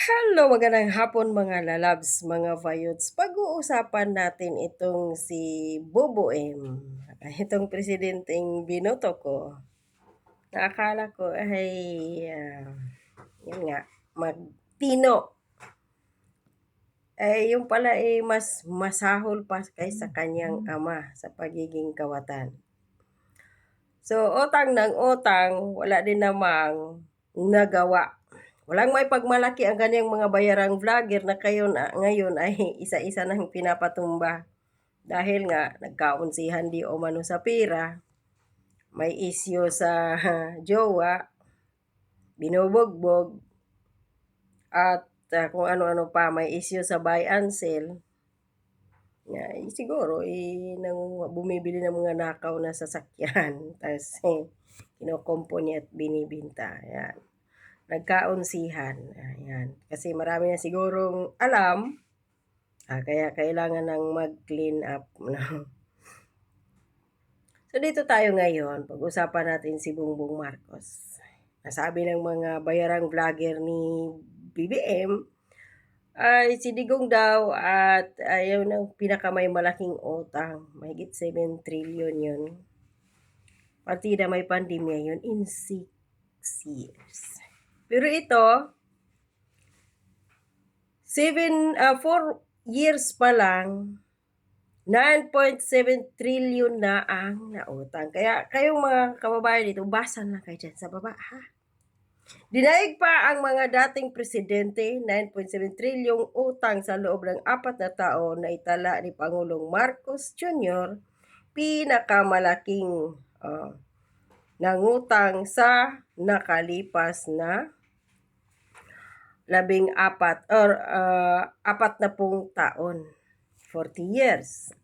Hello, magandang hapon mga lalabs, mga vayots. Pag-uusapan natin itong si Bobo M. Itong presidenteng binoto ko. Na akala ko ay, yun nga, magtino. Yung pala mas masahol pa kaysa kanyang ama sa pagiging kawatan. So, utang ng utang, wala din namang nagawa. Walang may pagmalaki ang ganyang mga bayarang vlogger na ngayon ay isa-isa nang pinapatumba. Dahil nga nagkaunsihan di umano sa pera, may issue sa jowa, binubugbog, at kung ano-ano pa, may issue sa buy and sell. Siguro nang bumibili ng mga nakaw na sasakyan, tapos kinokompo niya at binibinta. Yan. Nagkaunsihan. Ayan. Kasi marami na sigurong alam, kaya kailangan ng mag-clean up. No? So dito tayo ngayon, pag-usapan natin si Bongbong Marcos. Nasabi ng mga bayarang vlogger ni BBM, ay si Digong daw at ayaw ng pinakamay malaking utang. Mahigit 7 trillion yun. Partida may pandemya yun in 6 years. Pero ito, 4 years pa lang, 9.7 trillion na ang nautang. Kaya kayong mga kababayan dito, basa na kayo dyan sa baba, ha? Dinaig pa ang mga dating presidente, 9.7 trilyong utang sa loob ng 4 na taon na itala ni Pangulong Marcos Jr., pinakamalaking nangutang sa nakalipas na 14 or 40 taon. 40 years.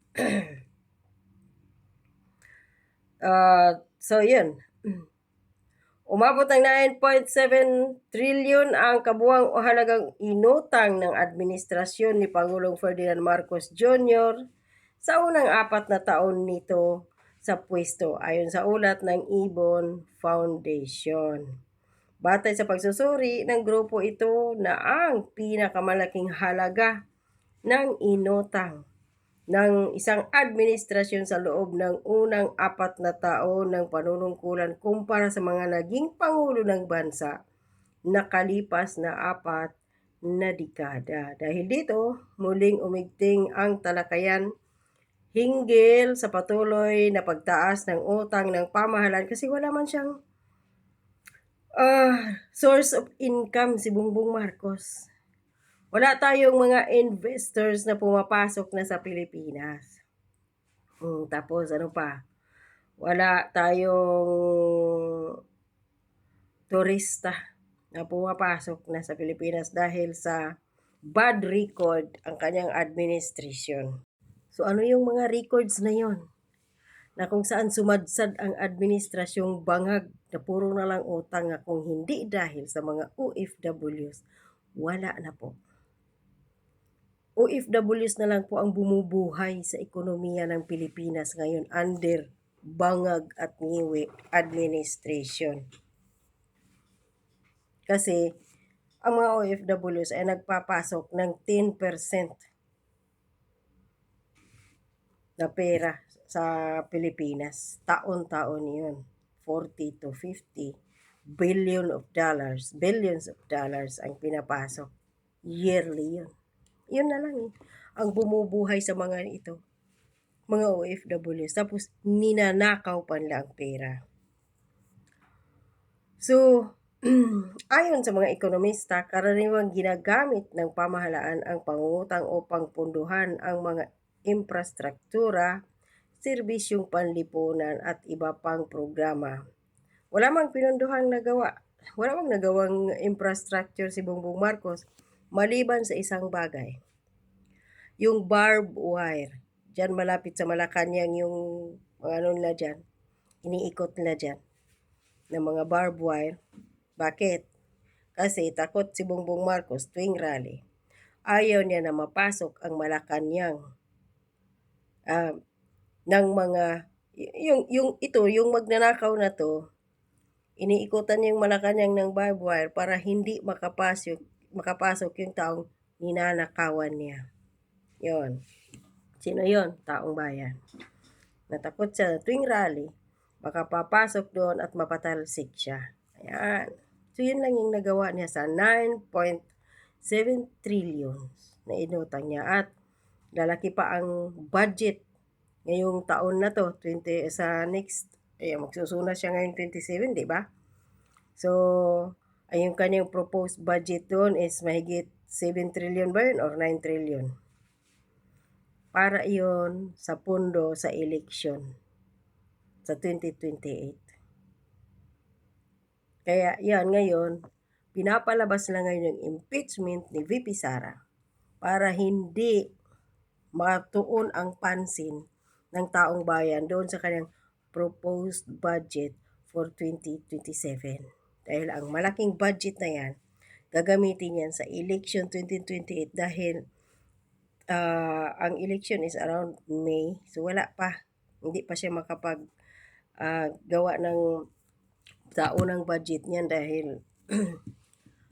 So, yun. Umabot ng 9.7 trillion ang kabuang o halagang inutang ng administrasyon ni Pangulong Ferdinand Marcos Jr. sa unang 4 na taon nito sa pwesto, ayon sa ulat ng Ibon Foundation. Batay sa pagsusuri ng grupo ito na ang pinakamalaking halaga ng inutang ng isang administrasyon sa loob ng unang 4 na taon ng panunungkulan kumpara sa mga naging pangulo ng bansa nakalipas na 4 na dekada. Dahil dito, muling umigting ang talakayan hinggil sa patuloy na pagtaas ng utang ng pamahalaan kasi wala man siyang source of income si Bongbong Marcos. Wala tayong mga investors na pumapasok na sa Pilipinas. Tapos ano pa? Wala tayong turista na pumapasok na sa Pilipinas dahil sa bad record ang kanyang administration. So ano yung mga records na yon? Na kung saan sumadsad ang administrasyong bangag na puro na lang utang, kung hindi dahil sa mga OFWs, wala na po. OFWs na lang po ang bumubuhay sa ekonomiya ng Pilipinas ngayon under bangag at ngiwi administration. Kasi ang mga OFWs ay nagpapasok ng 10% na pera sa Pilipinas. Taon-taon yun. 40 to 50 billions of dollars ang pinapasok. Yearly yun. Yun na lang ang bumubuhay sa mga ito. Mga OFWs. Tapos ninanakaw pa nila ang pera. So, ayon sa mga ekonomista, karaniwang ginagamit ng pamahalaan ang pangungutang upang punduhan ang mga infrastruktura, serbisyong panlipunan at iba pang programa. Wala mang pinunduhang nagawa. Wala mang nagawang infrastructure si Bongbong Marcos maliban sa isang bagay. Yung barbed wire. Diyan malapit sa Malacanang yung ano nila dyan. Iniikot nila dyan ng mga barbed wire. Bakit? Kasi takot si Bongbong Marcos tuwing rally. Ayaw niya na mapasok ang Malacanang ng mga yung magnanakaw na to, iniikutan yung Malacanang ng barbed wire para hindi makapasok makapasok yung taong ninanakawan niya. Yon. Sino yon? Taong bayan. Natakot siya tuwing rally, baka papasok doon at mapatalsik siya. Ayan. So, yun lang yung nagawa niya sa 9.7 trillion na inutang niya. At lalaki pa ang budget ngayong taon na to, sa next, magsusuna siya ngayon 27, di ba? So, yung kanyang proposed budget doon is mahigit 7 trillion ba yun or 9 trillion? Para iyon sa pondo sa election sa 2028. Kaya yan ngayon, pinapalabas lang ngayon yung impeachment ni VP Sara para hindi matuon ang pansin ng taong bayan doon sa kanyang proposed budget for 2027. Dahil ang malaking budget na yan, gagamitin yan sa election 2028 dahil ang election is around May. So wala pa. Hindi pa siya makapag gawa ng sa unang budget niyan dahil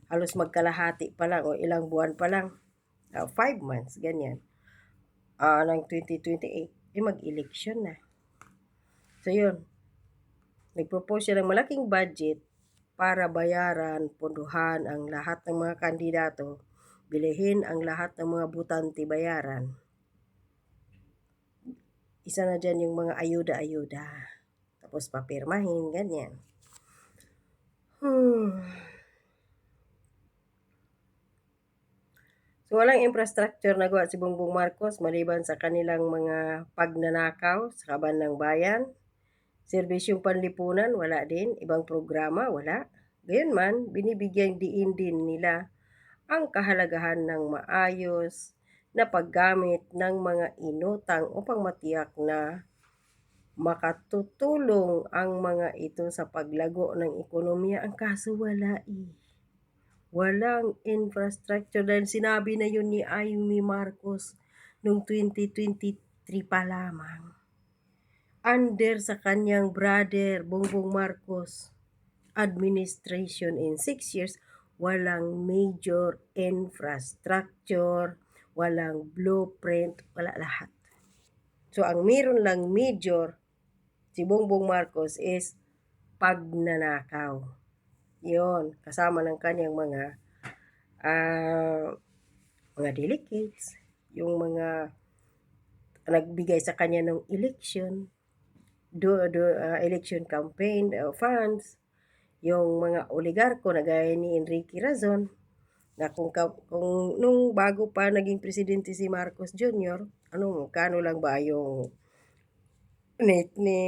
halos magkalahati pa lang o ilang buwan pa lang. 5 months, ganyan. Ng 2028, mag-election na. So yun, nag-propose siya ng malaking budget para bayaran, punduhan ang lahat ng mga kandidato, bilihin ang lahat ng mga butante bayaran. Isa na dyan yung mga ayuda-ayuda. Tapos papirmahin, ganyan. So, walang infrastructure na gawa si Bongbong Marcos maliban sa kanilang mga pagnanakaw sa kaban ng bayan. Serbisyong panlipunan, wala din. Ibang programa, wala. Gayunman, binibigyang diin din nila ang kahalagahan ng maayos na paggamit ng mga inutang upang matiyak na makatutulong ang mga ito sa paglago ng ekonomiya. Ang kaso wala Walang infrastructure dahil sinabi na yun ni Amy Marcos noong 2023 pa lamang. Under sa kanyang brother Bongbong Marcos administration in 6 years, walang major infrastructure, walang blueprint, wala lahat. So ang meron lang major si Bongbong Marcos is pagnanakaw. Yon, kasama ng kanyang mga delegates, yung mga nagbigay sa kanya ng election, election campaign funds, yung mga oligarko na gaya ni Enrique Razon, na kung nung bago pa naging presidente si Marcos Jr., kano lang ba yung ni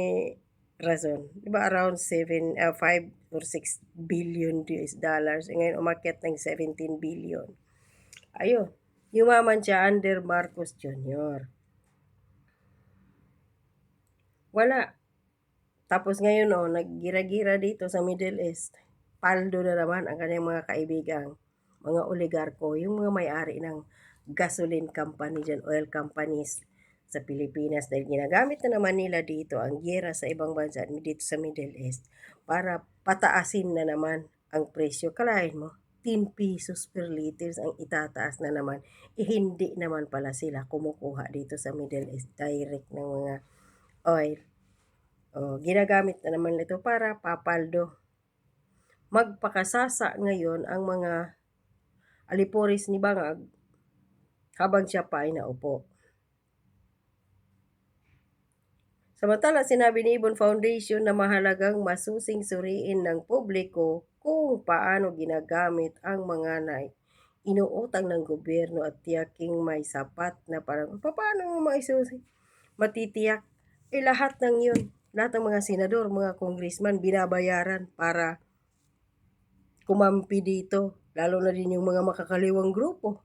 Razon? Diba around 5 or 6 billion US dollars. Ngayon umakyat ng 17 billion. Ayun, yumaman siya under Marcos Jr. Wala. Tapos ngayon naggira-gira dito sa Middle East. Paldo na naman ang kanyang mga kaibigang, mga oligarko, yung mga may-ari ng gasoline company dyan, oil companies sa Pilipinas dahil ginagamit na naman nila dito ang giyera sa ibang bansa dito sa Middle East para pataasin na naman ang presyo. Kalahin mo, 10 pesos per liters ang itataas na naman. Hindi naman pala sila kumukuha dito sa Middle East direct ng mga oil. Ginagamit na naman ito para papaldo. Magpakasasa ngayon ang mga aliporis ni Bangag habang siya pa ay naupo. Samantala, sinabi ni Ibon Foundation na mahalagang masusing suriin ng publiko kung paano ginagamit ang mga inuutang ng gobyerno at tiyaking may sapat na parang paano mo matitiyak lahat ng yun. Lahat ng mga senador, mga congressman binabayaran para kumampi dito. Lalo na din yung mga makakaliwang grupo.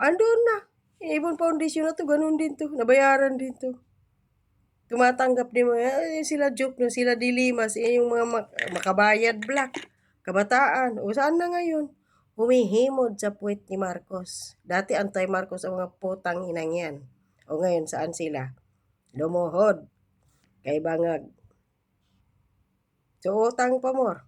Andun na. Ibon Foundation na to, ganun din to. Nabayaran din to. Tumatanggap din mo, sila Joke, sila Dilimas, yung mga makabayad black, kabataan. O saan na ngayon? Humihimod sa puwet ni Marcos. Dati anti-Marcos ang mga putang inang yan. O ngayon, saan sila? Lumuhod kay Bangag. So, utang pa more.